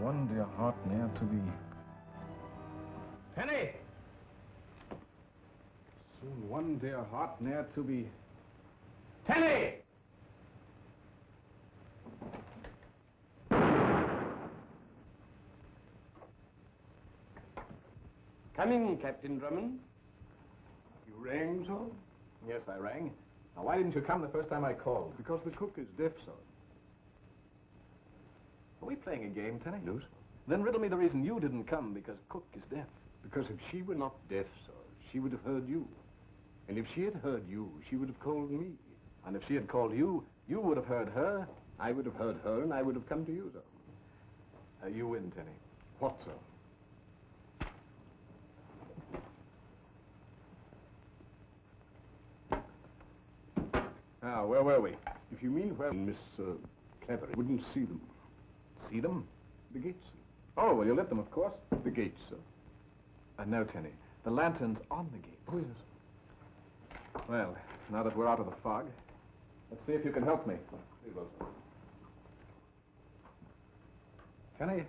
one dear heart ne'er to be. Tenny! Soon one dear heart ne'er to be. Tenny! Come in, Captain Drummond. You rang, sir? Yes, I rang. Now, why didn't you come the first time I called? Because the cook is deaf, sir. Are we playing a game, Tenny? No, sir. Then riddle me the reason you didn't come, because Cook is deaf. Because if she were not deaf, sir, she would have heard you. And if she had heard you, she would have called me. And if she had called you, you would have heard her. I would have heard her, and I would have come to you, sir. You win, Tenny. What, sir? Now, where were we? If you mean where Miss Clavering wouldn't see them. See them? The gates, sir. Oh, well, you lit them, of course. The gates, sir. No, Tenny. The lantern's on the gates. Oh, yes. Well, now that we're out of the fog, let's see if you can help me. Very well, sir. Tenny,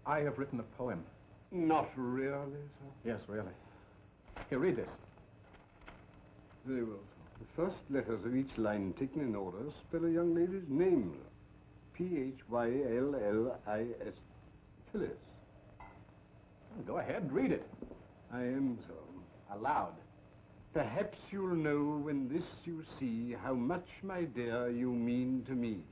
I have written a poem. Not really, sir. Yes, really. Here, read this. Very well, sir. The first letters of each line taken in order spell a young lady's name. Phyllis. Phyllis. Go ahead, read it. I am, sir. Aloud. Perhaps you'll know when this you see how much, my dear, you mean to me.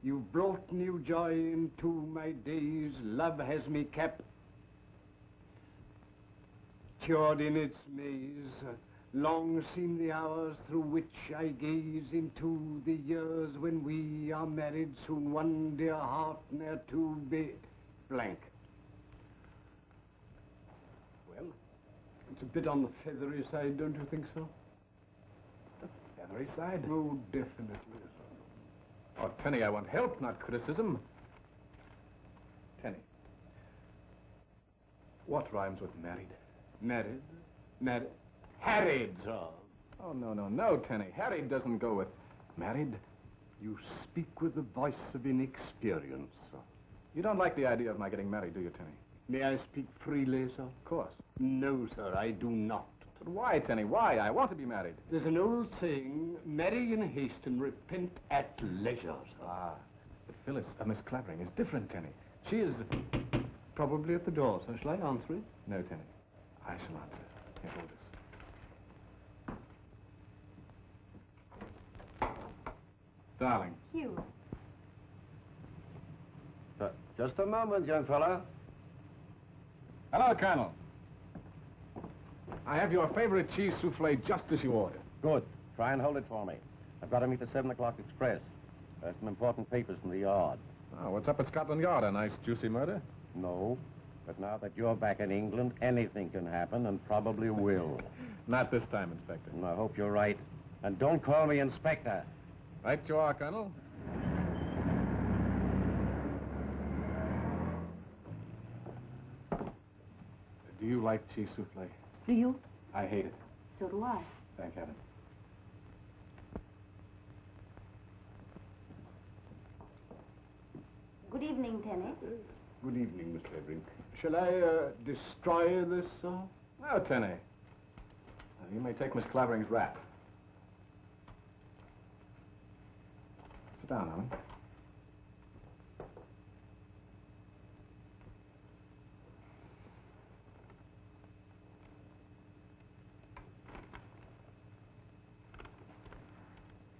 You've brought new joy into my days. Love has me captured in its maze. Long seem the hours through which I gaze into the years when we are married. Soon one dear heart ne'er to be blank. Well? It's a bit on the feathery side, don't you think so? The feathery side? Oh, definitely, sir. Oh, Tenny, I want help, not criticism. Tenny, what rhymes with married? Married? Married? Harried, sir. Oh, no, Tenny. Harried doesn't go with married. You speak with the voice of inexperience, sir. You don't like the idea of my getting married, do you, Tenny? May I speak freely, sir? Of course. No, sir, I do not. But why, Tenny? Why? I want to be married. There's an old saying, marry in haste and repent at leisure, sir. Ah, but Phyllis, Miss Clavering is different, Tenny. She is... Probably at the door, sir. Shall I answer it? No, Tenny. I shall answer. Here, hold this. Darling. Hugh. Just a moment, young fella. Hello, Colonel. I have your favorite cheese souffle just as you ordered. Good. Try and hold it for me. I've got to meet the 7 o'clock express. There's some important papers from the yard. Oh, what's up at Scotland Yard? A nice, juicy murder? No. But now that you're back in England, anything can happen, and probably will. Not this time, Inspector. And I hope you're right. And don't call me Inspector. Right you are, Colonel. Do you like cheese souffle? Do you? I hate it. So do I. Thank heaven. Good evening, Tenny. Good evening, Miss Clavering. Shall I destroy this, sir? No, Tenny. You may take Miss Clavering's wrap. Sit down, Ellen.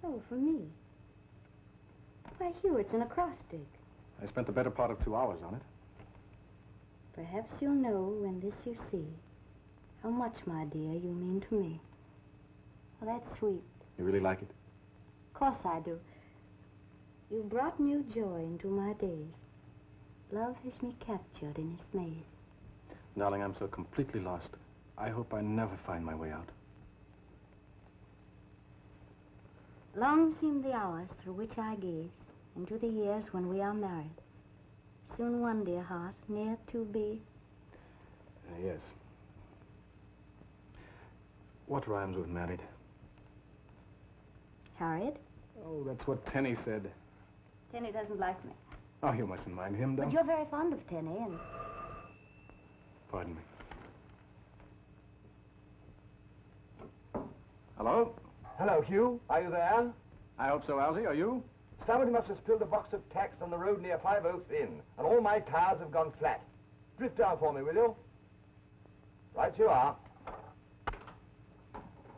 Oh, for me. Why, Hugh, it's an acrostic. I spent the better part of 2 hours on it. Perhaps you'll know when this you see how much, my dear, you mean to me. Well, that's sweet. You really like it? Of course I do. You brought new joy into my days. Love has me captured in its maze. Darling, I'm so completely lost. I hope I never find my way out. Long seem the hours through which I gaze into the years when we are married. Soon one, dear heart, near to be. Yes. What rhymes with married? Harried? Oh, that's what Tenny said. Tenny doesn't like me. Oh, you mustn't mind him, But don't you're very fond of Tenny, and... Pardon me. Hello? Hello, Hugh. Are you there? I hope so, Algy. Are you? Somebody must have spilled a box of tacks on the road near Five Oaks Inn, and all my tires have gone flat. Drift down for me, will you? Right you are.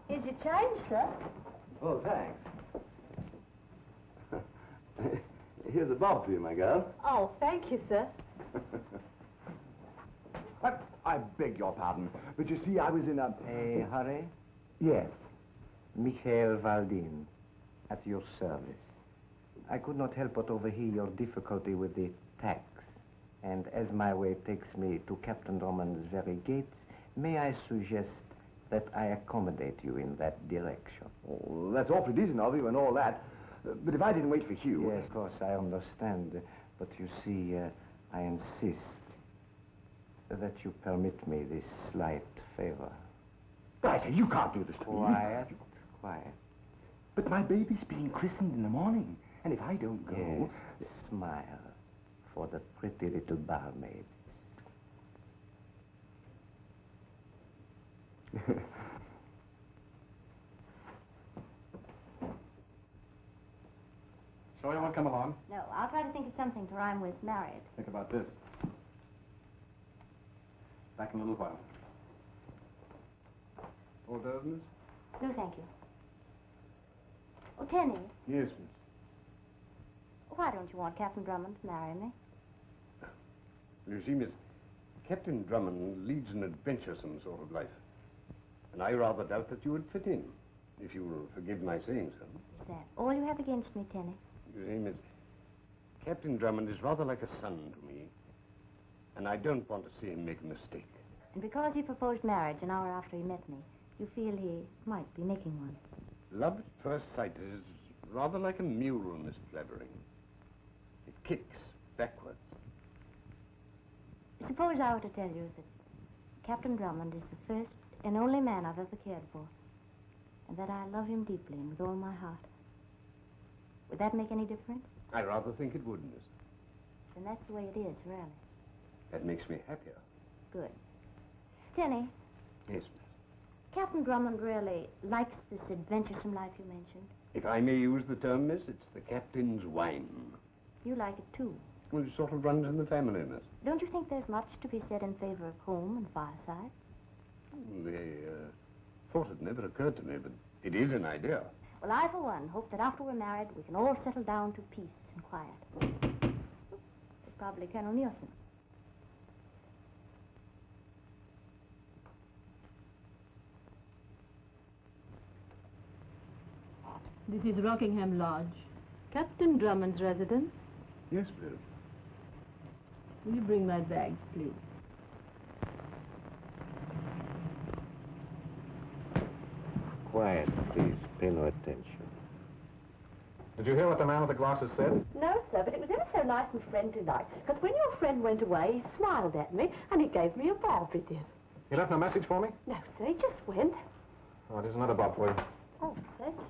Here's your change, sir. Oh, thanks. Here's a bob for you, my girl. Oh, thank you, sir. I beg your pardon, but you see, I was in a hurry? Yes. Mikhail Valdin, at your service. I could not help but overhear your difficulty with the tax. And as my way takes me to Captain Drummond's very gates, may I suggest that I accommodate you in that direction? Oh, that's awfully decent of you and all that. But if I didn't wait for Hugh... Yes, of course, I understand. But you see, I insist that you permit me this slight favor. I say, you can't do this to me. Quiet, quiet. But my baby's being christened in the morning. And if I don't go... Yes, smile for the pretty little barmaid. Sure you won't come along? No, I'll try to think of something to rhyme with married. Think about this. Back in a little while. Hors d'oeuvres, miss? No, thank you. Oh, Tenny, Yes, miss. why don't you want Captain Drummond to marry me? You see, miss, Captain Drummond leads an adventuresome sort of life. And I rather doubt that you would fit in, if you will forgive my saying so. Is that all you have against me, Tenny? You see, miss, Captain Drummond is rather like a son to me. And I don't want to see him make a mistake. And because he proposed marriage an hour after he met me, you feel he might be making one. Love at first sight is rather like a mule, Miss Clavering. It kicks backwards. Suppose I were to tell you that Captain Drummond is the first and only man I've ever cared for, and that I love him deeply and with all my heart. Would that make any difference? I rather think it would, miss. Then that's the way it is, really. That makes me happier. Good. Tenny, Yes, miss. Captain Drummond really likes this adventuresome life you mentioned. If I may use the term, miss, it's the captain's wine. You like it, too. Well, it sort of runs in the family, miss. Don't you think there's much to be said in favor of home and fireside? The thought had never occurred to me, but it is an idea. Well, I, for one, hope that after we're married, we can all settle down to peace and quiet. It's probably Colonel Nielsen. This is Rockingham Lodge. Captain Drummond's residence. Yes, miss. Will you bring my bags, please? Quiet, please. Pay no attention. Did you hear what the man with the glasses said? No, sir, but it was ever so nice and friendly-like. Because when your friend went away, he smiled at me, and he gave me a bob, he did. He left no message for me? No, sir, he just went. Oh, there's another bob for you. Oh, thanks.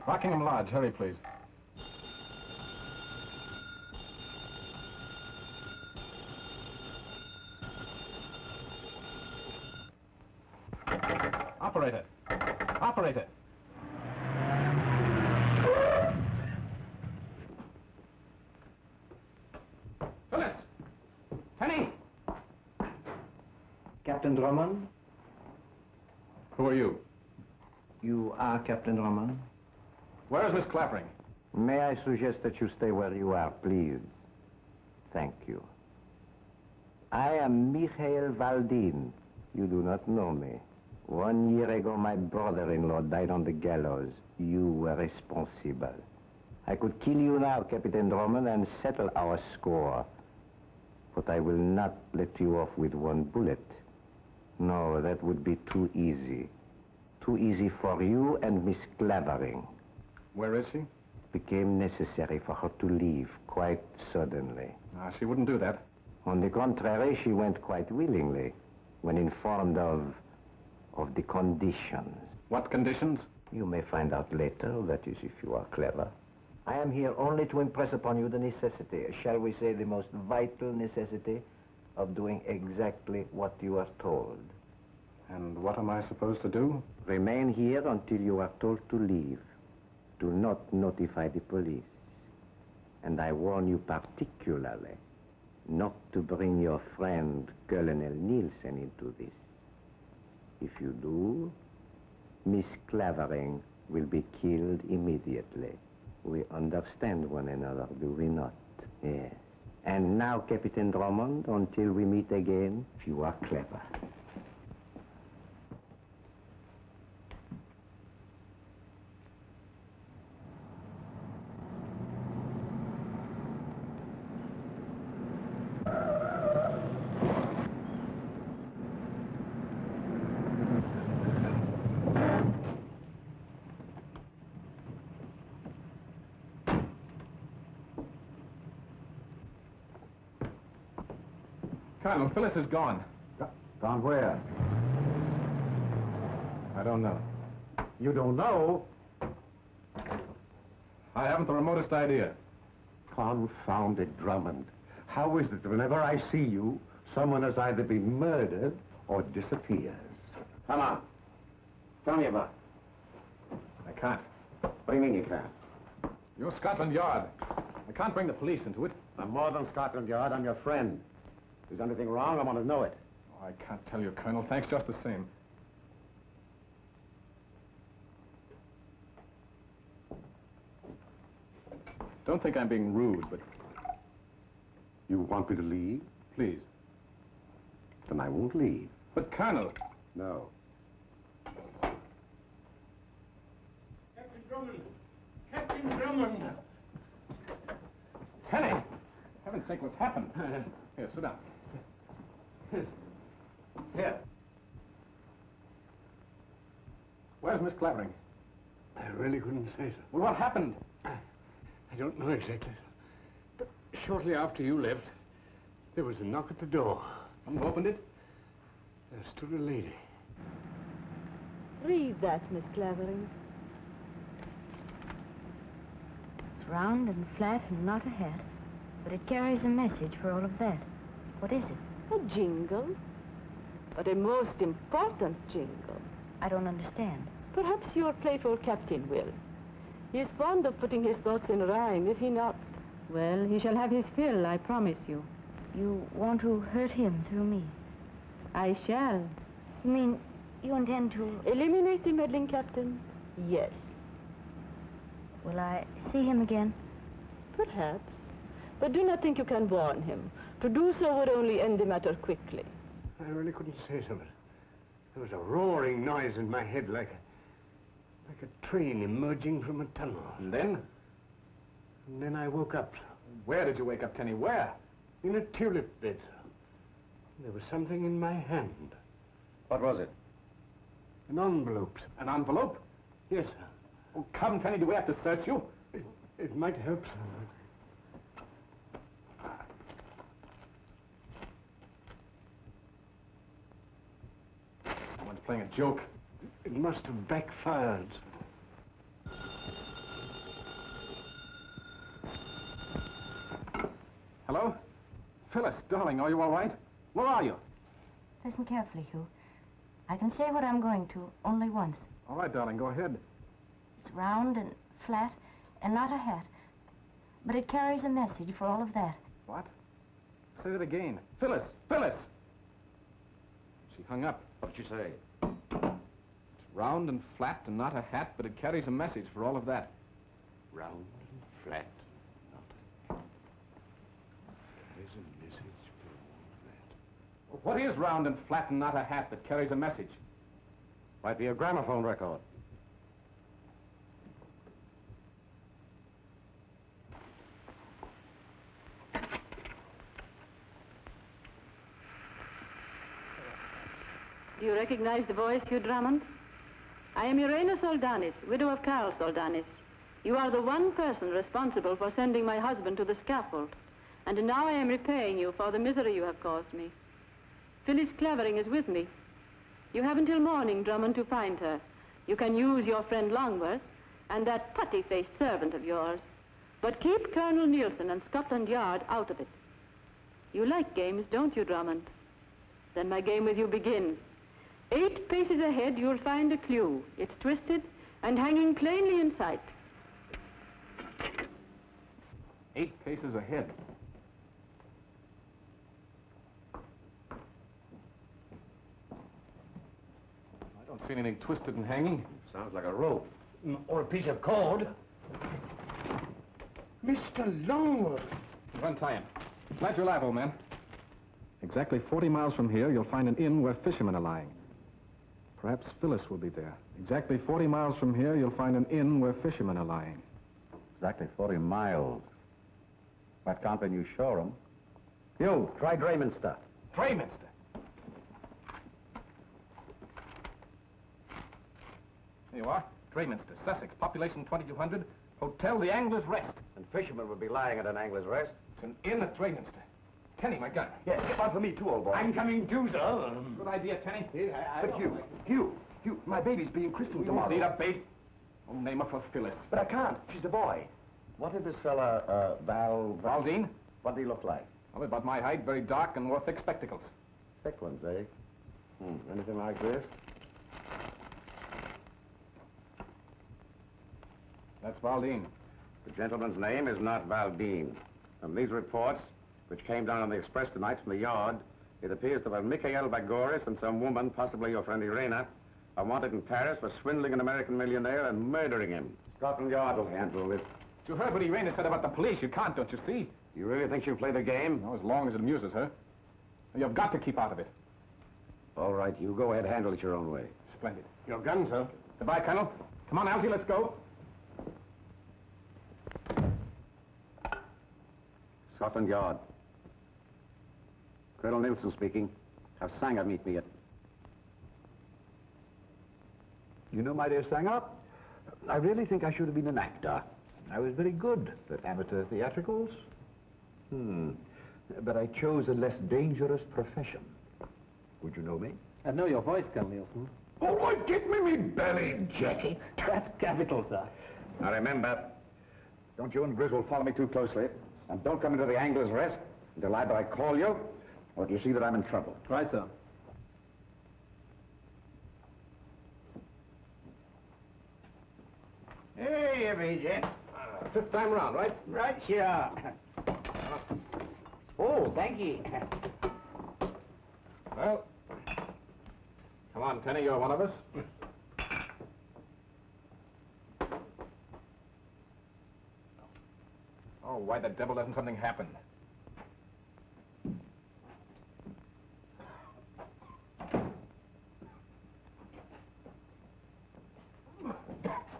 Rockingham Lodge. Hurry, please. Operator. Operator. Phyllis! Tenny! Captain Drummond? Who are you? You are Captain Drummond? Where is Miss Clavering? May I suggest that you stay where you are, please? Thank you. I am Mikhail Valdin. You do not know me. 1 year ago, my brother-in-law died on the gallows. You were responsible. I could kill you now, Captain Drummond, and settle our score. But I will not let you off with one bullet. No, that would be too easy. Too easy for you and Miss Clavering. Where is she? Became necessary for her to leave quite suddenly. She wouldn't do that. On the contrary, she went quite willingly when informed of the conditions. What conditions? You may find out later, that is, if you are clever. I am here only to impress upon you the necessity, shall we say the most vital necessity, of doing exactly what you are told. And what am I supposed to do? Remain here until you are told to leave. Do not notify the police. And I warn you particularly not to bring your friend Colonel Nielsen into this. If you do, Miss Clavering will be killed immediately. We understand one another, do we not? Yes. And now, Captain Drummond, until we meet again, if you are clever. Colonel, Phyllis is gone. Gone where? I don't know. You don't know? I haven't the remotest idea. Confounded Drummond. How is it that whenever I see you, someone has either been murdered or disappears? Come on. Tell me about it. I can't. What do you mean you can't? You're Scotland Yard. I can't bring the police into it. I'm more than Scotland Yard. I'm your friend. If there's anything wrong, I want to know it. Oh, I can't tell you, Colonel. Thanks just the same. Don't think I'm being rude, but You want me to leave? please. Then I won't leave. But, Colonel... No. Captain Drummond! Captain Drummond! Tenny! Heaven's sake, what's happened? Here, sit down. Here. Where's Miss Clavering? I really couldn't say so. Well, what happened? I don't know exactly. But shortly after you left, there was a knock at the door. Someone opened it? There stood a lady. Read that, Miss Clavering. It's round and flat and not a hat, but it carries a message for all of that. What is it? A jingle. But a most important jingle. I don't understand. Perhaps your playful captain will. He is fond of putting his thoughts in rhyme, is he not? Well, he shall have his fill, I promise you. You want to hurt him through me? I shall. You mean you intend to... Eliminate the meddling captain? Yes. Will I see him again? Perhaps. But do not think you can warn him. To do so would only end the matter quickly. I really couldn't say so, but there was a roaring noise in my head like a train emerging from a tunnel. And then? And then I woke up Where did you wake up, Tenny? Where? in a tulip bed. There was something in my hand. What was it? An envelope. An envelope? Yes, sir. Oh, come, Tenny, do we have to search you? It might help, sir. Someone's playing a joke. It must have backfired. Hello? Phyllis, darling, are you all right? Where are you? Listen carefully, Hugh. I can say what I'm going to only once. All right, darling, go ahead. It's round and flat and not a hat, but it carries a message for all of that. What? Say that again. Phyllis! Phyllis! She hung up. What did you say? It's round and flat and not a hat, but it carries a message for all of that. Round and flat. Not. There's a message for all that. What is round and flat and not a hat that carries a message? Might be a gramophone record. Do you recognize the voice, Hugh Drummond? I am Irena Soldanis, widow of Carl Soldanis. You are the one person responsible for sending my husband to the scaffold. And now I am repaying you for the misery you have caused me. Phyllis Clavering is with me. You have until morning, Drummond, to find her. You can use your friend Longworth and that putty-faced servant of yours. But keep Colonel Nielsen and Scotland Yard out of it. You like games, don't you, Drummond? Then my game with you begins. 8 paces ahead, you'll find a clue. It's twisted and hanging plainly in sight. 8 paces ahead. I don't see anything twisted and hanging. Sounds like a rope. Or a piece of cord. Mr. Longworth. Untie him. Plant your live, old man. Exactly 40 miles from here, you'll find an inn where fishermen are lying. Perhaps Phyllis will be there. Exactly 40 miles from here, you'll find an inn where fishermen are lying. Exactly 40 miles. That can't be New Shoreham. You, try Drayminster. Drayminster. Here you are. Drayminster, Sussex. Population 2,200. Hotel The Angler's Rest. And fishermen would be lying at an angler's rest. It's an inn at Drayminster. Tenny, my gun. Yes, get one for me too, old boy. I'm coming too, sir. Good idea, Tenny. But Hugh, my baby's being christened tomorrow. Need a babe. Oh, name her for Phyllis. But I can't. She's a boy. What did this fella, Valdine? What did he look like? Well, about my height, very dark, and wore thick spectacles. Thick ones, eh? Anything like this? That's Valdine. The gentleman's name is not Valdine. From these reports, which came down on the express tonight from the yard, it appears that Mikhail Bagoris and some woman, possibly your friend Irena, are wanted in Paris for swindling an American millionaire and murdering him. Scotland Yard will handle this. You heard what Irena said about the police. You can't, don't you see? You really think she'll play the game? No, as long as it amuses her. You've got to keep out of it. All right, you go ahead, handle it your own way. Splendid. Your gun, sir. Goodbye, Colonel. Come on, Algy, let's go. Scotland Yard. Colonel Nielsen speaking. Have Sanger meet me at... You know, my dear Sanger, I really think I should have been an actor. I was very good at amateur theatricals. But I chose a less dangerous profession. Would you know me? I know your voice, Colonel Nielsen. Oh, get me belly jacket. That's capital, sir. Now remember, don't you and Griswold follow me too closely. And don't come into the Angler's Rest until either I call you or you see that I'm in trouble. Right, sir. Hey, every 5th time round, right? Right here. Oh, thank you. Well, come on, Tenny, you're one of us. Oh, why the devil doesn't something happen?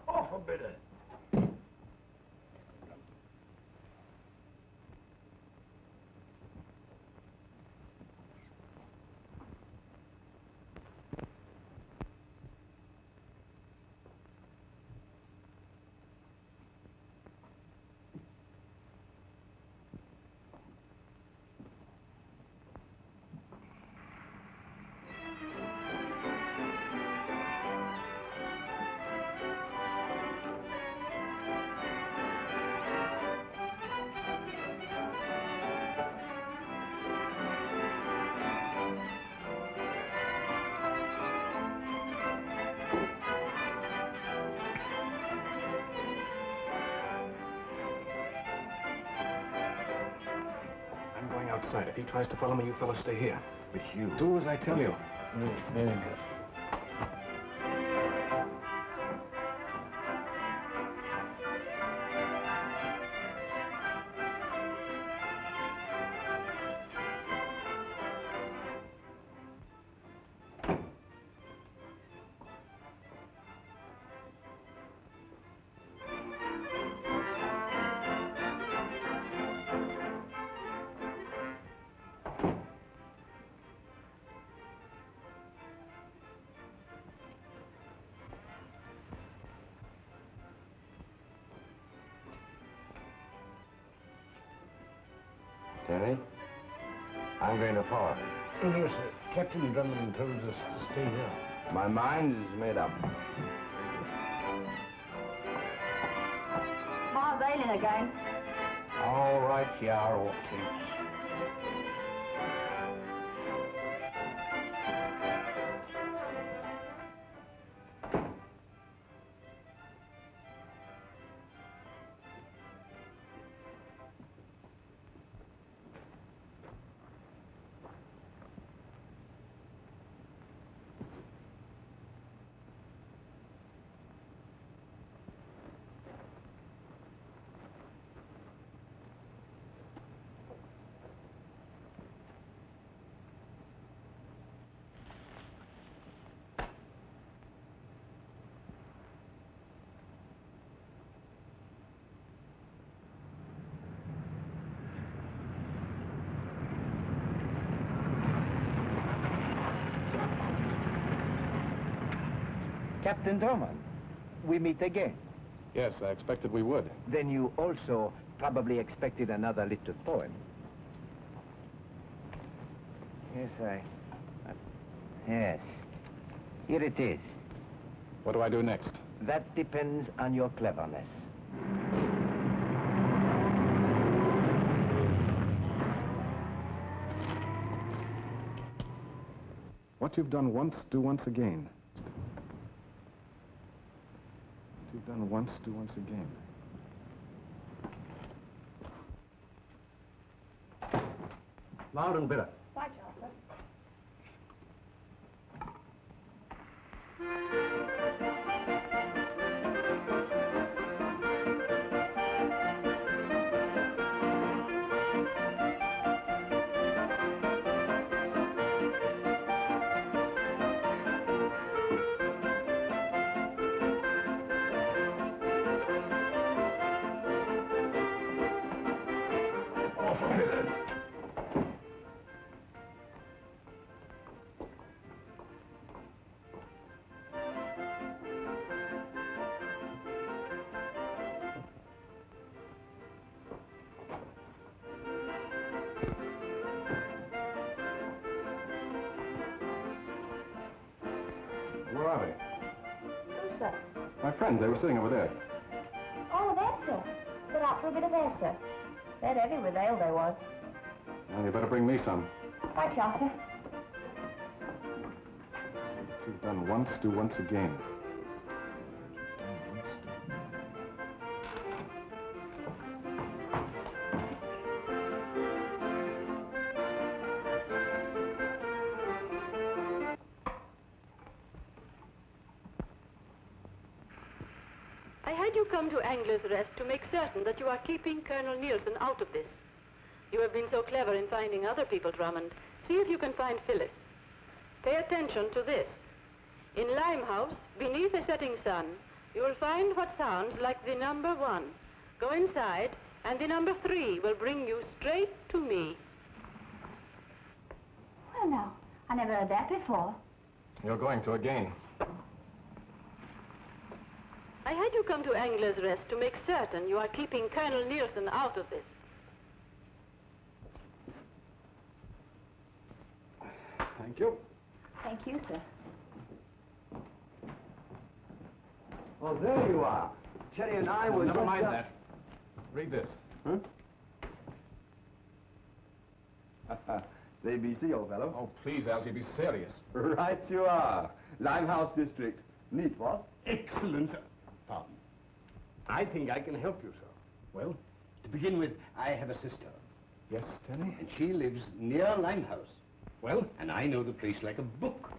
Awful bitter. I'm going outside. If he tries to follow me, you fellows stay here. But you... Do as I tell you. Very good. Terry, I'm going to Florida. Oh, no, sir. Captain Drummond told us to stay here. My mind is made up. My start bailing again. All right, you are, Watson. Captain Drummond, we meet again. Yes, I expected we would. Then you also probably expected another little poem. Yes, yes. Here it is. What do I do next? That depends on your cleverness. What you've done once, do once again. What you've done once, do once again. Loud and bitter. Right, Arthur. Where are they? Who, sir? My friends, they were sitting over there. Oh, there, sir. They're out for a bit of air, sir. They're heavy with ale, they was. Well, you better bring me some. Right, Arthur. What you've done once, do once again. I had you come to Angler's Rest to make certain that you are keeping Colonel Nielsen out of this. You have been so clever in finding other people, Drummond. See if you can find Phyllis. Pay attention to this. In Limehouse, beneath a setting sun, you will find what sounds like the number 1. Go inside, and the number 3 will bring you straight to me. Well, now, I never heard that before. You're going to again. I had you come to Angler's Rest to make certain you are keeping Colonel Nielsen out of this. Thank you. Thank you, sir. Oh, there you are. Cherry and I were Never just mind up- that. Read this. Huh? The ABC, old fellow. Oh, please, Algy, be serious. Right you are. Limehouse District. Neat, what? Excellent, sir. Pardon. I think I can help you, sir. Well, to begin with, I have a sister, Yes, Tenny? and she lives near Limehouse. Well, and I know the place like a book.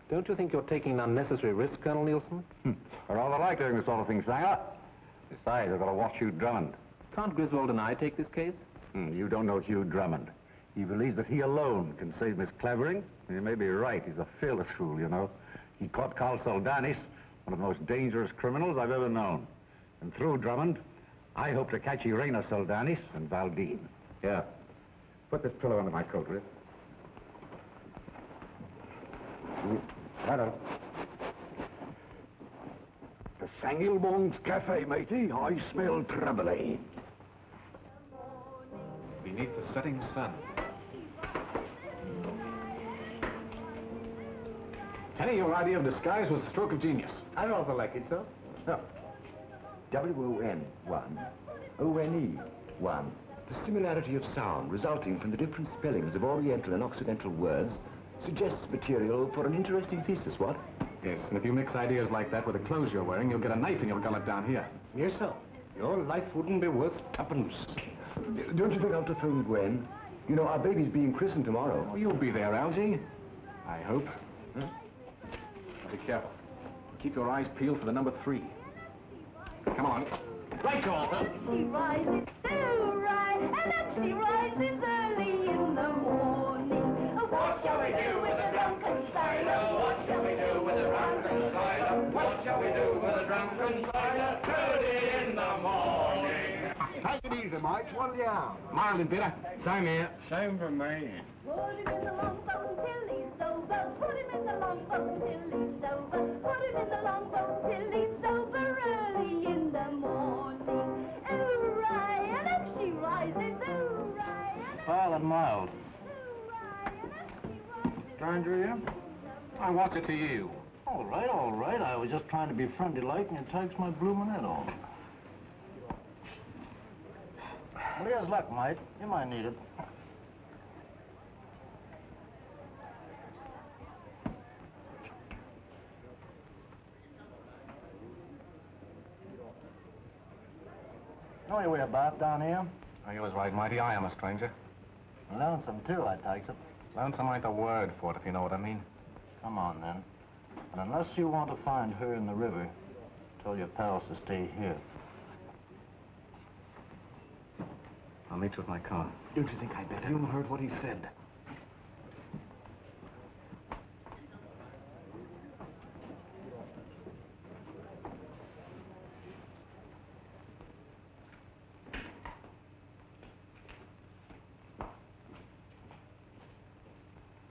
Don't you think you're taking an unnecessary risk, Colonel Nielsen? I rather like doing this sort of thing, Sanger. Besides, I've got to watch Hugh Drummond. Can't Griswold and I take this case? You don't know Hugh Drummond. He believes that he alone can save Miss Clavering. You may be right. He's a fearless fool, you know. He caught Carl Soldanis, one of the most dangerous criminals I've ever known. And through Drummond, I hope to catch Irena Soldanis and Valdine. Here, put this pillow under my coat, will you? Hello. Sangilbong's Cafe, matey. I smell trouble, eh? Beneath the setting sun. Tenny, your idea of disguise was a stroke of genius. I rather like it, sir. No. W-O-N-1, O-N-E-1. The similarity of sound resulting from the different spellings of Oriental and Occidental words suggests material for an interesting thesis, what? Yes, and if you mix ideas like that with the clothes you're wearing, you'll get a knife in your gullet down here. Yes, sir. Your life wouldn't be worth tuppence. Don't you think I'll telephone Gwen? You know, our baby's being christened tomorrow. Oh, you'll be there, Algy. I hope. Huh? Be careful. Keep your eyes peeled for the number 3. Come on. Right, Walter. She rises so right, and up she rises early in the morning. What shall we do with a drunken sailor? What shall we do with a drunken sailor? What shall we do with a drunken sailor? Early in the morning. Take it easy, mates. What'll you have? Mild and bitter. Same here. Same for me. Put him in the longboat till he's sober. Put him in the longboat till he's sober. Put him in the longboat till he's sober early in the morning. Hooray, and up she rises. Hooray, and up Mild and mild. Stranger, you? I what's it to you? All right, all right. I was just trying to be friendly-like, and it takes my bloomin' head off. Well, here's luck, mate. You might need it. Know your way about down here? Oh, you was right, Mighty. I am a stranger. Lonesome, too, I takes it. Lonesome ain't the word for it, if you know what I mean. Come on, then. And unless you want to find her in the river, tell your pals to stay here. I'll meet you at my car. Don't you think I'd better? You heard what he said.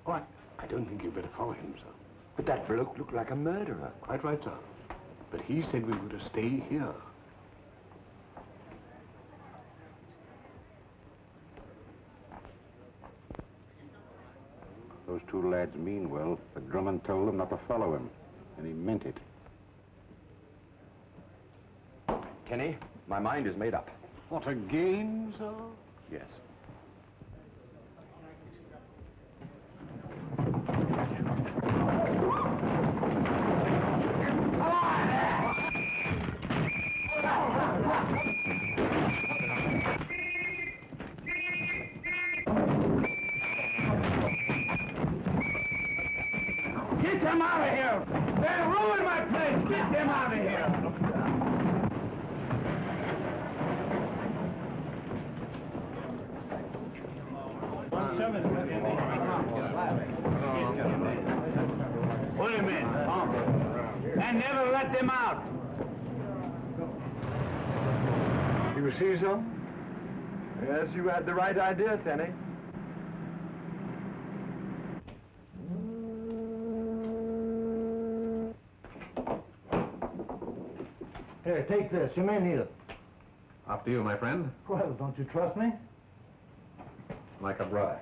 What? I don't think you'd better follow him, sir. But that bloke looked like a murderer. Quite right, sir. But he said we were to stay here. Those two lads mean well, but Drummond told them not to follow him, and he meant it. Kenny, my mind is made up. What, a game, sir? Yes. Get them out of here! They'll ruin my place! Get them out of here! Put him in. And never let them out. You see so? Yes, you had the right idea, Tenny. Here, take this. You may need it. After you, my friend. Well, don't you trust me? Like a bride.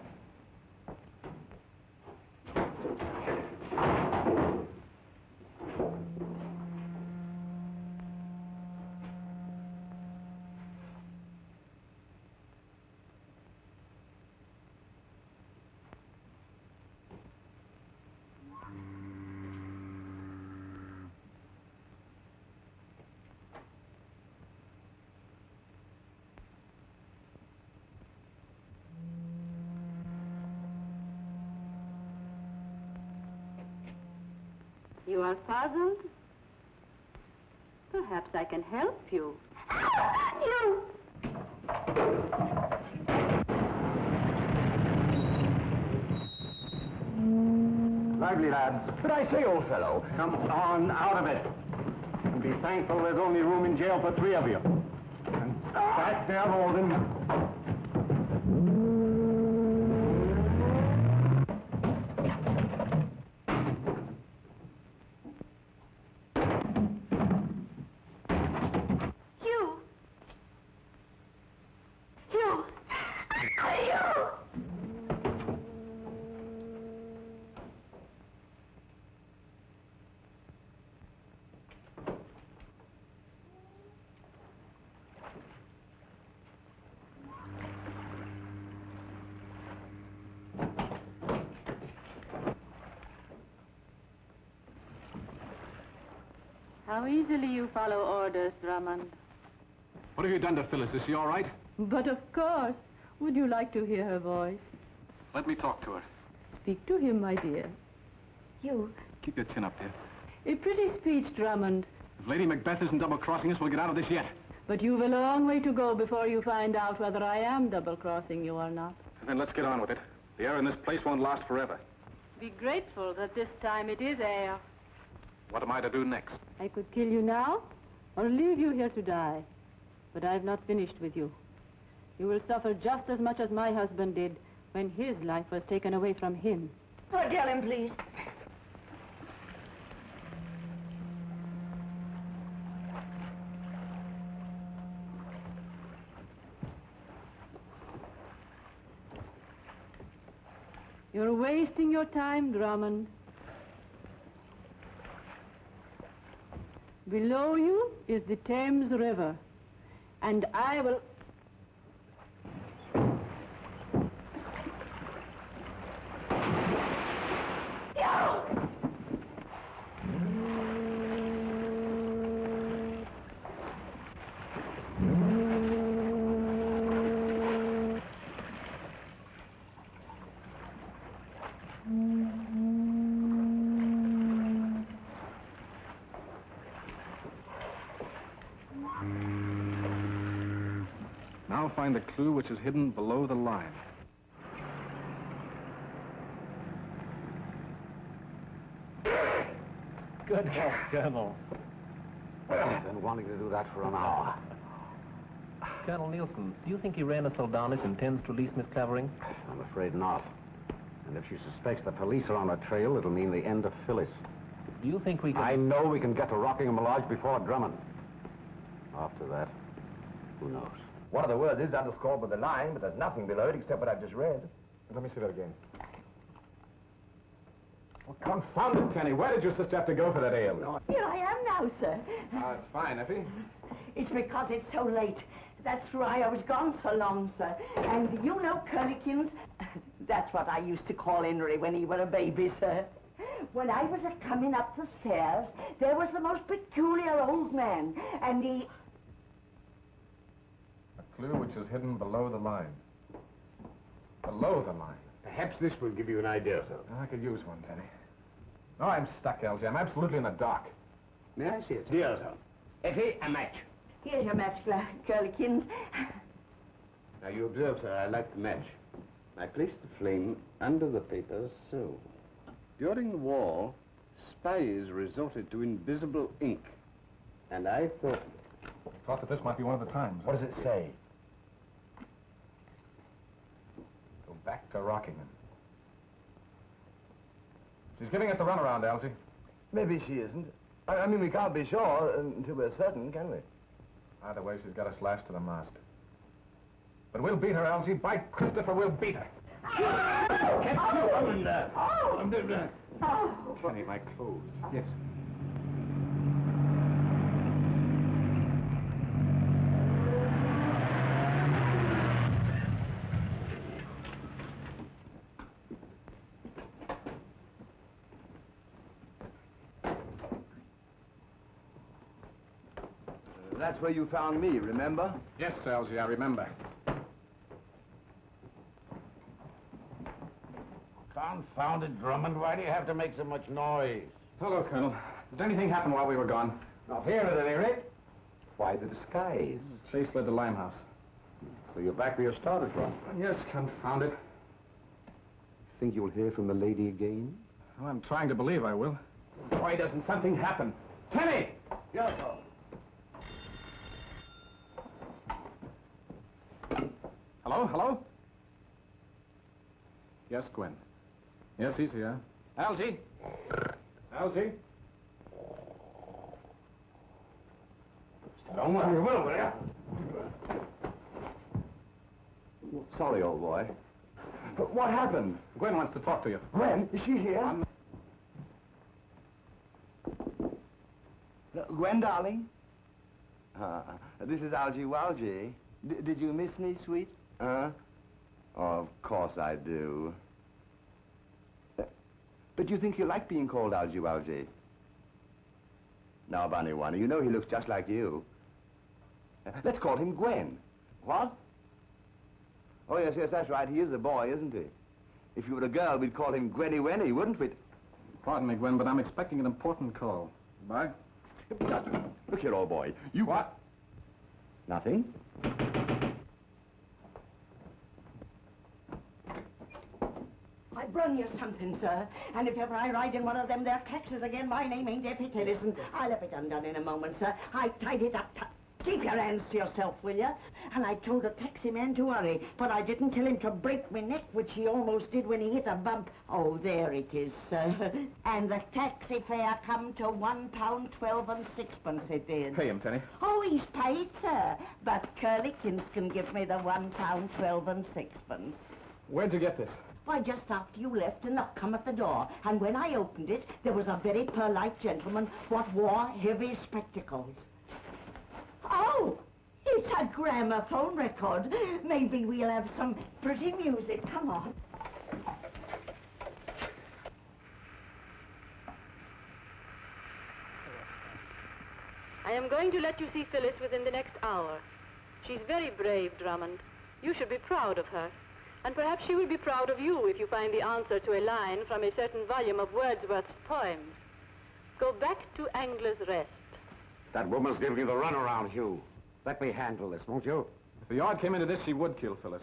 You are puzzled? Perhaps I can help you. You! Lively, lads. But I say, old fellow, Come on, out of it. And be thankful there's only room in jail for 3 of you. And back there, Holden. How easily you follow orders, Drummond. What have you done to Phyllis? Is she all right? But of course. Would you like to hear her voice? Let me talk to her. Speak to him, my dear. You. Keep your chin up, dear. A pretty speech, Drummond. If Lady Macbeth isn't double-crossing us, we'll get out of this yet. But you've a long way to go before you find out whether I am double-crossing you or not. Then let's get on with it. The air in this place won't last forever. Be grateful that this time it is air. What am I to do next? I could kill you now, or leave you here to die. But I've not finished with you. You will suffer just as much as my husband did when his life was taken away from him. Oh, tell him, please. You're wasting your time, Drummond. Below you is the Thames River, and I will... Now find the clue which is hidden below the line. Good help, Colonel. I've been wanting to do that for an hour. Colonel Nielsen, do you think Irena Soldanis intends to release Miss Clavering? I'm afraid not. And if she suspects the police are on her trail, it'll mean the end of Phyllis. Do you think we can... I know we can get to Rockingham Lodge before Drummond. After that, who knows? One of the words is underscored with a line, but there's nothing below it except what I've just read. Let me see that again. Well, confound it, Tenny. Where did your sister have to go for that ale? Here I am now, sir. Ah, it's fine, Effie. It's because it's so late. That's why I was gone so long, sir. And you know Curlikins? That's what I used to call Henry when he was a baby, sir. When I was a-coming up the stairs, there was the most peculiar old man, and he... A clue which is hidden below the line. Below the line. Perhaps this will give you an idea, sir. I could use one, Tenny. No, I'm stuck, Elsie. I'm absolutely in the dark. May I see it? Dear, sir. Effie, a match. Here's your match, Curlikins. Now, you observe, sir, I light the match. I place the flame under the paper, so. During the war, spies resorted to invisible ink. And I thought... Thought that this might be one of the times. What does it say? Go back to Rockingham. She's giving us the runaround, Elsie. Maybe she isn't. I mean, we can't be sure until we're certain, can we? Either way, she's got us lashed to the mast. But we'll beat her, Elsie. By Christopher, we'll beat her. Tenny, my clothes. Yes. That's where you found me, remember? Yes, Elsie, I remember. Confound it, Drummond. Why do you have to make so much noise? Hello, Colonel. Did anything happen while we were gone? Not here, at any rate. Why the disguise? Chase led to Limehouse. So you're back where you started from. Yes, confound it. Think you'll hear from the lady again? Well, I'm trying to believe I will. Why doesn't something happen? Tenny! Yes, sir. Hello? Hello? Yes, Gwen. Yes, he's here. Algie? Algie? Don't worry, will you? Sorry, old boy. But what happened? Gwen wants to talk to you. Gwen, is she here? Gwen, darling? This is Algie Walgie. Did you miss me, sweet? Oh, of course I do. But you think you like being called Algie Walgie? Now, Bunny One, you know he looks just like you. Let's call him Gwen. What? Oh, yes, that's right. He is a boy, isn't he? If you were a girl, we'd call him Gwenny Wenny, wouldn't we? Pardon me, Gwen, but I'm expecting an important call. Bye. Look here, old boy. You... What? Nothing. I brung you something, sir. And if ever I ride in one of them there taxis again, my name ain't Deputy. Listen, I'll have it undone in a moment, sir. I tied it up. Keep your hands to yourself, will you? And I told the taxi man to hurry, but I didn't tell him to break my neck, which he almost did when he hit a bump. Oh, there it is, sir. And the taxi fare come to £1.12 and sixpence, it did. Pay him, Tenny. Oh, he's paid, sir. But Curlikins can give me the £1.12 and sixpence. Where'd you get this? Why, just after you left, a knock come at the door. And when I opened it, there was a very polite gentleman what wore heavy spectacles. Oh, it's a gramophone record. Maybe we'll have some pretty music. Come on. I am going to let you see Phyllis within the next hour. She's very brave, Drummond. You should be proud of her. And perhaps she will be proud of you if you find the answer to a line from a certain volume of Wordsworth's poems. Go back to Angler's Rest. That woman's giving you the runaround, Hugh. Let me handle this, won't you? If the yard came into this, she would kill Phyllis.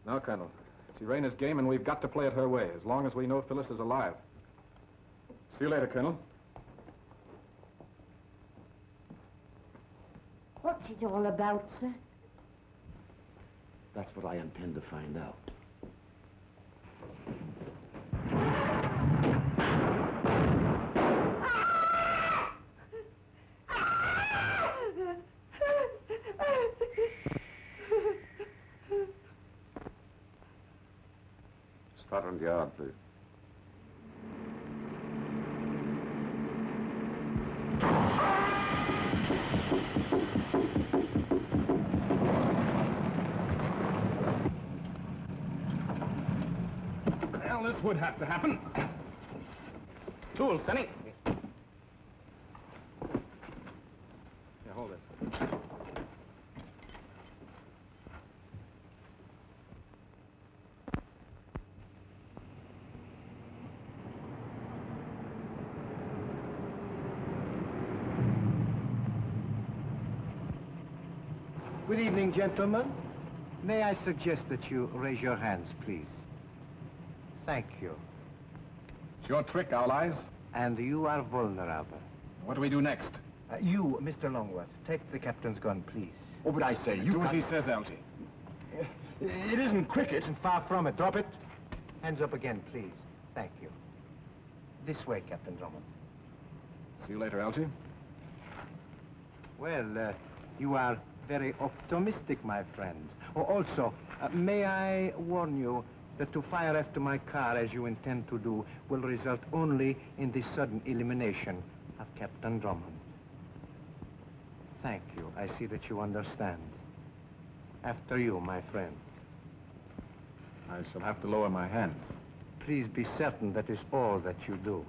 No, Colonel. It's Irina's game, and we've got to play it her way, as long as we know Phyllis is alive. See you later, Colonel. What's it all about, sir? That's what I intend to find out. Scotland Yard, please. Well, this would have to happen. Tools, Senny. Here, hold this. Good evening, gentlemen. May I suggest that you raise your hands, please? Thank you. It's your trick, Owl Eyes. And you are vulnerable. What do we do next? You, Mr. Longworth, take the captain's gun, please. Oh, but I say, you Do as he says, Algy. It isn't cricket. And far from it. Drop it. Hands up again, please. Thank you. This way, Captain Drummond. See you later, Algy. Well, you are very optimistic, my friend. Oh, also, may I warn you that to fire after my car, as you intend to do, will result only in the sudden elimination of Captain Drummond. Thank you. I see that you understand. After you, my friend. I shall have to lower my hands. Please be certain that is all that you do.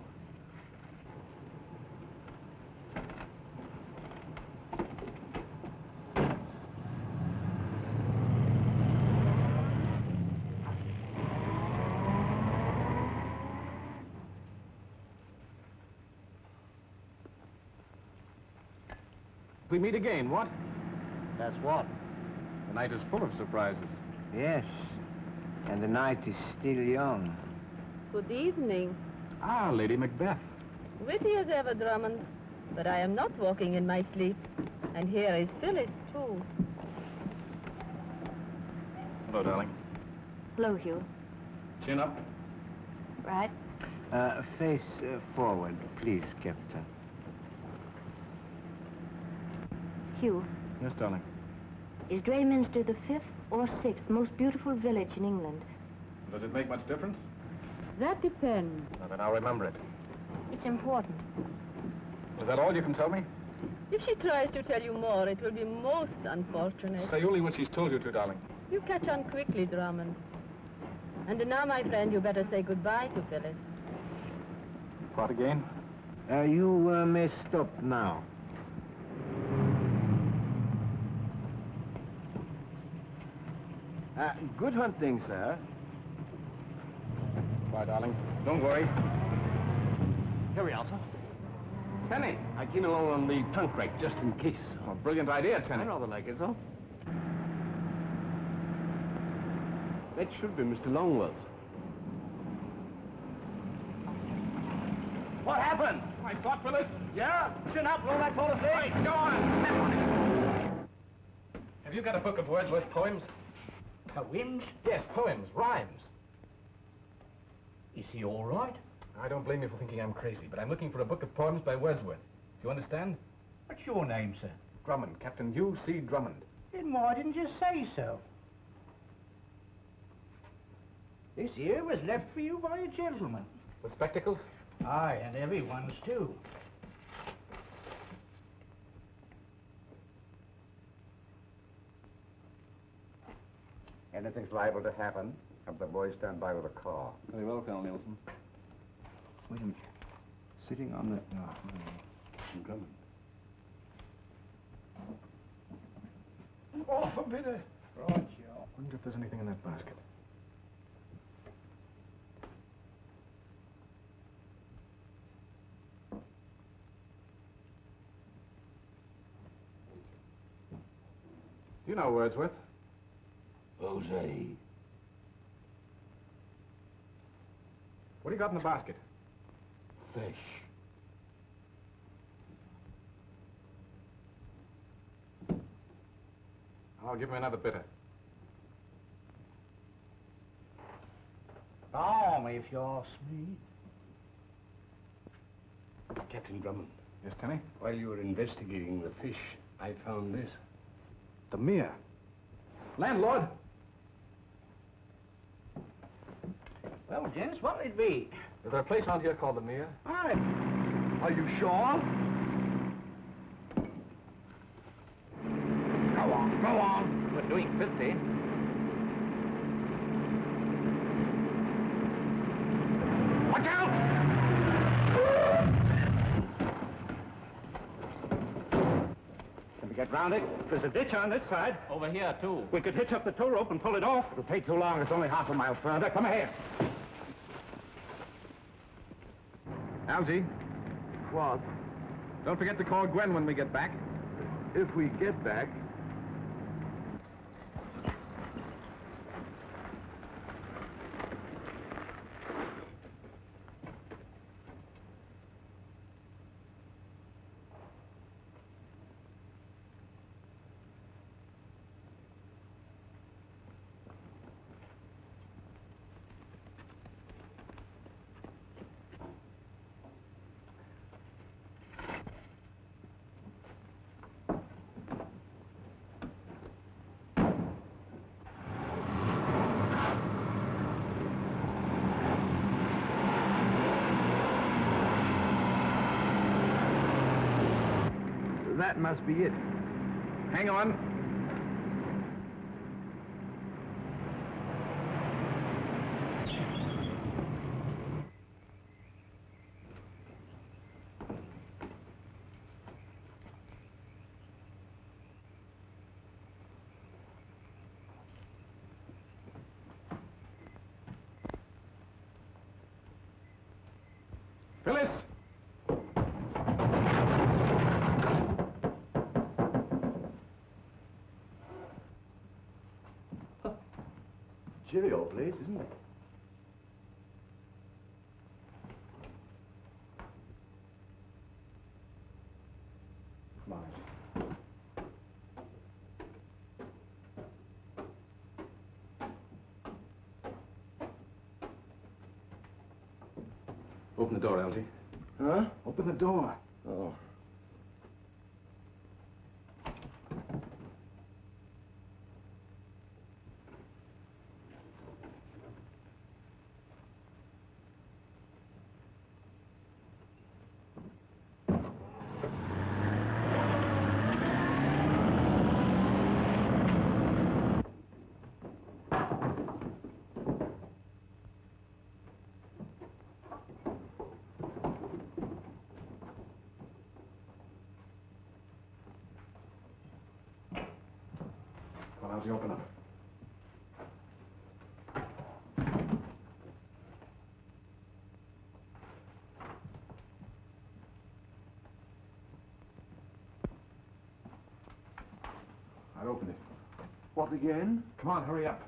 We meet again, what? That's what? The night is full of surprises. Yes. And the night is still young. Good evening. Ah, Lady Macbeth. Witty as ever, Drummond. But I am not walking in my sleep. And here is Phyllis, too. Hello, darling. Hello, Hugh. Chin up. Right. Face forward, please, Captain. Hugh, Yes, darling. is Drayminster the 5th or 6th most beautiful village in England? Does it make much difference? That depends. Now, then I'll remember it. It's important. Is that all you can tell me? If she tries to tell you more, it will be most unfortunate. Say only what she's told you to, darling. You catch on quickly, Drummond. And now, my friend, you better say goodbye to Phyllis. What again? You may stop now. Good hunting, sir. Bye, darling. Don't worry. Here we are, sir. Tenny, I came along on the trunk rack just in case. Oh, brilliant idea, Tenny. I rather like it, sir. That should be Mr. Longworth. What happened? I thought, Phyllis. Yeah? Chin up, all that sort of thing. Right, go on. Have you got a book of Wordsworth poems? Poems? Yes, poems, rhymes. Is he all right? I don't blame you for thinking I'm crazy, but I'm looking for a book of poems by Wordsworth. Do you understand? What's your name, sir? Drummond, Captain U.C. Drummond. Then why didn't you say so? This here was left for you by a gentleman. With spectacles? Aye, and heavy ones, too. Anything's liable to happen. Have the boys stand by with a car. Very well, Colonel Nielsen. Wait a minute. Sitting on the... No, Drummond. Oh, a bit of... Right, Joe. Wonder if there's anything in that basket. You know Wordsworth? Jose. What do you got in the basket? Fish. I'll give him another bitter. Balmy, if you ask me. Captain Drummond, Yes, Tenny? while you were investigating the fish, I found this. The Mere. Landlord! Well, gents, what'll it be? Is there a place around here called the Mere? Aye. Are you sure? Go on, go on. We're doing 50. Watch out! Can we get round it? There's a ditch on this side. Over here, too. We could hitch up the tow rope and pull it off. It'll take too long. It's only half a mile further. Come ahead. Algy, What? don't forget to call Gwen when we get back. If we get back, that must be it. Hang on. Phyllis! Cheery old place, isn't it? Come on. Open the door, Algy. Huh? Open the door. Oh. Come on, Algy, open up. I'll open it. What again? Come on, hurry up.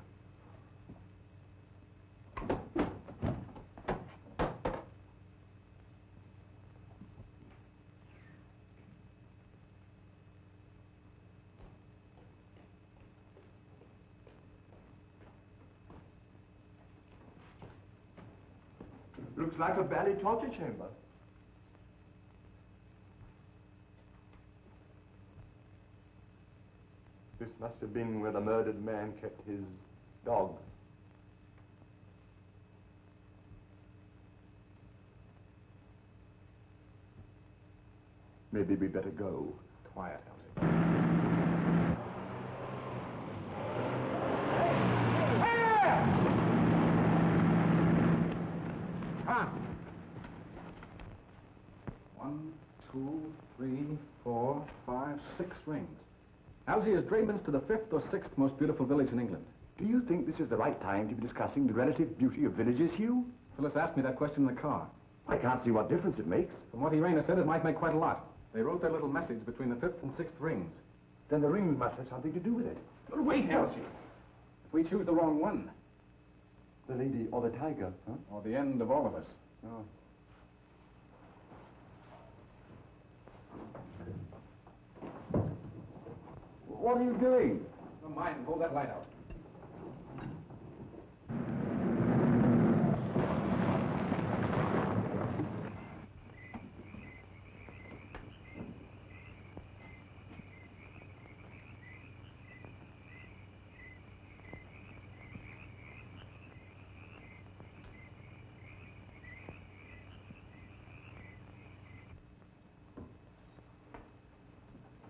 Looks like a valley torture chamber. This must have been where the murdered man kept his dogs. Maybe we better go. Quiet, Algy. Come. 1, 2, 3, 4, 5, 6 rings. Algy, is Drayman's to the 5th or 6th most beautiful village in England? Do you think this is the right time to be discussing the relative beauty of villages, Hugh? Phyllis asked me that question in the car. I can't see what difference it makes. From what Irena said, it might make quite a lot. They wrote their little message between the 5th and 6th rings. Then the rings must have something to do with it. But wait, Algy. If we choose the wrong one... The lady or the tiger, huh? Or the end of all of us. Oh. What are you doing? Don't mind, hold that light out.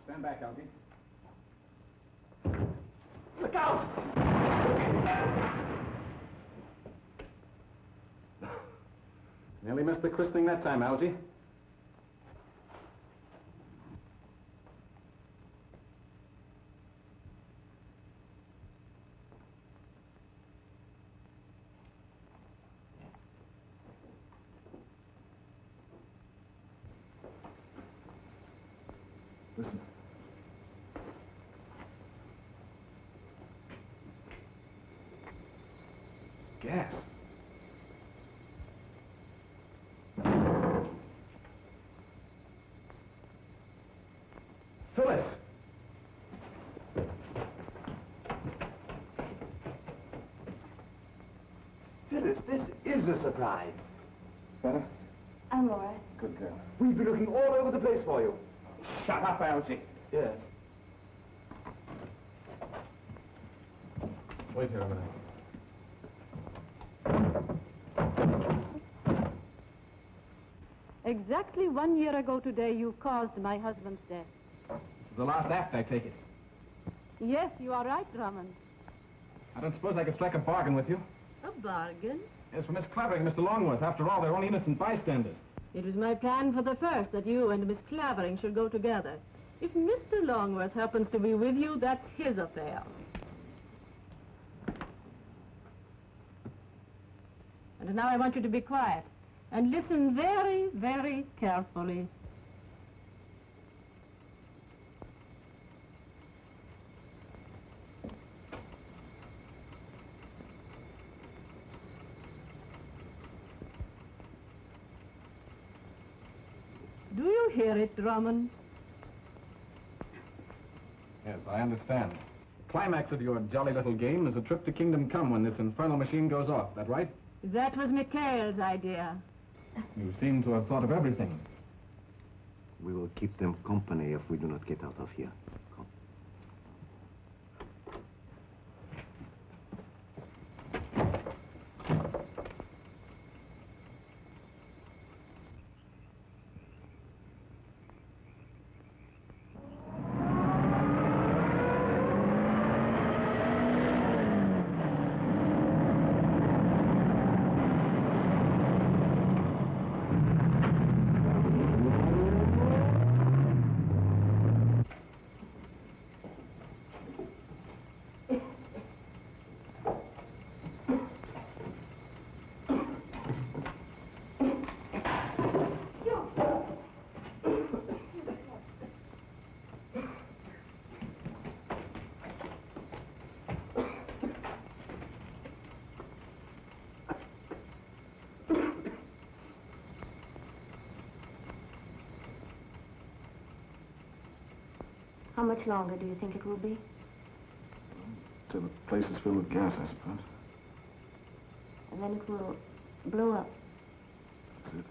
Stand back, Algy. Look out! Nearly missed the christening that time, Algy. Listen. Gas. Phyllis! Phyllis, this is a surprise. Better? I'm Laura. Good girl. We've been looking all over the place for you. Shut up, Algy. Yes. Wait here a minute. Exactly 1 year ago today, you caused my husband's death. This is the last act, I take it. Yes, you are right, Drummond. I don't suppose I could strike a bargain with you. A bargain? Yes, for Miss Clavering and Mr. Longworth. After all, they're only innocent bystanders. It was my plan for the first that you and Miss Clavering should go together. If Mr. Longworth happens to be with you, that's his affair. And now I want you to be quiet and listen very, very carefully. Do you hear it, Drummond? Yes, I understand. The climax of your jolly little game is a trip to Kingdom Come when this infernal machine goes off. That right? That was Mikhail's idea. You seem to have thought of everything. We will keep them company if we do not get out of here. Come. much longer do you think it will be? Till the place is filled with gas, I suppose. And then it will blow up. That's it.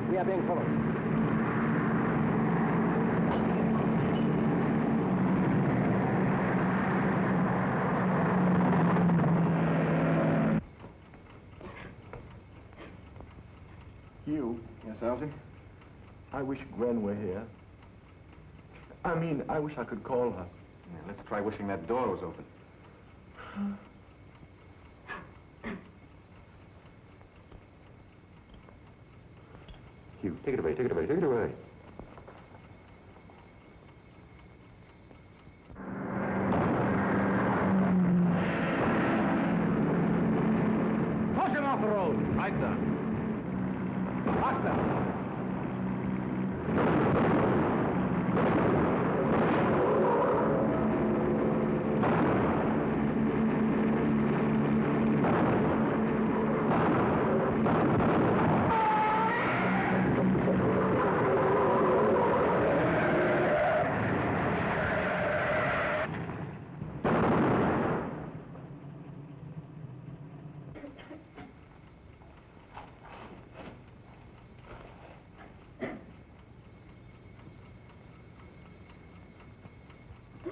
We are being followed. Hugh, Yes, Alfie? I wish Gwen were here. I mean, I wish I could call her. Yeah, let's try wishing that door was open. Hugh, take it away, take it away, take it away. Caution off the road. Right, sir. Faster.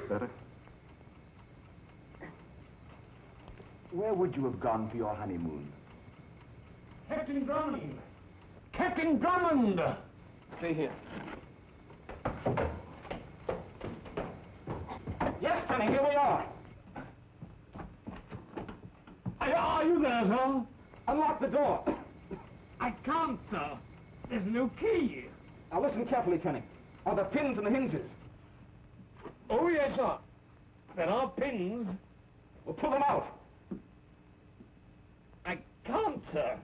Better? Where would you have gone for your honeymoon? Captain Drummond! Captain Drummond! Stay here. Yes, Penny, here we are. Are you there, sir? Unlock the door. I can't, sir. There's no key. Now listen carefully, Tenny. Are the pins and the hinges? Oh, yes, sir. There are pins. Well, pull them out. I can't, sir.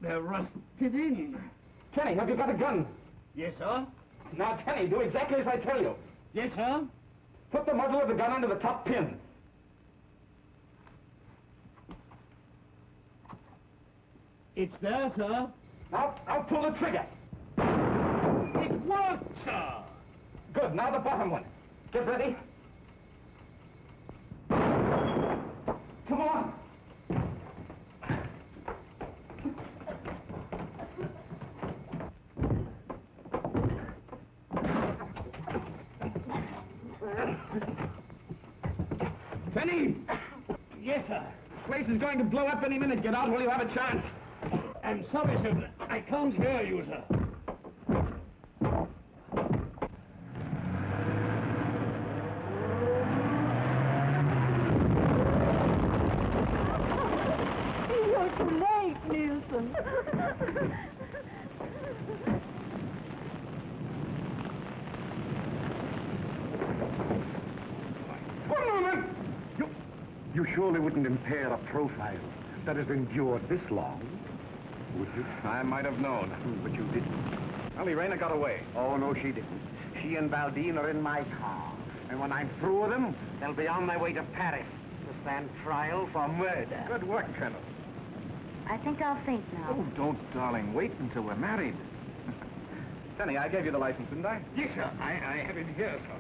They're rusted in. Tenny, have you got a gun? Yes, sir. Now, Tenny, do exactly as I tell you. Yes, sir. Put the muzzle of the gun under the top pin. It's there, sir. Now, pull the trigger. It worked, sir. Good. Now the bottom one. Get ready. Come on. Tenny! Yes, sir. This place is going to blow up any minute. Get out while you have a chance. I'm sorry, sir, but I can't hear you, sir. You're too late, Nielsen. One moment! You surely wouldn't impair a profile that has endured this long, would you? I might have known. But you didn't. Well, Irena got away. Oh, no, she didn't. She and Valdine are in my car. And when I'm through with them, they'll be on their way to Paris to stand trial for murder. Good work, Colonel. I think I'll faint now. Oh, don't, darling. Wait until we're married. Tenny, I gave you the license, didn't I? Yes, sir. I have it here, sir.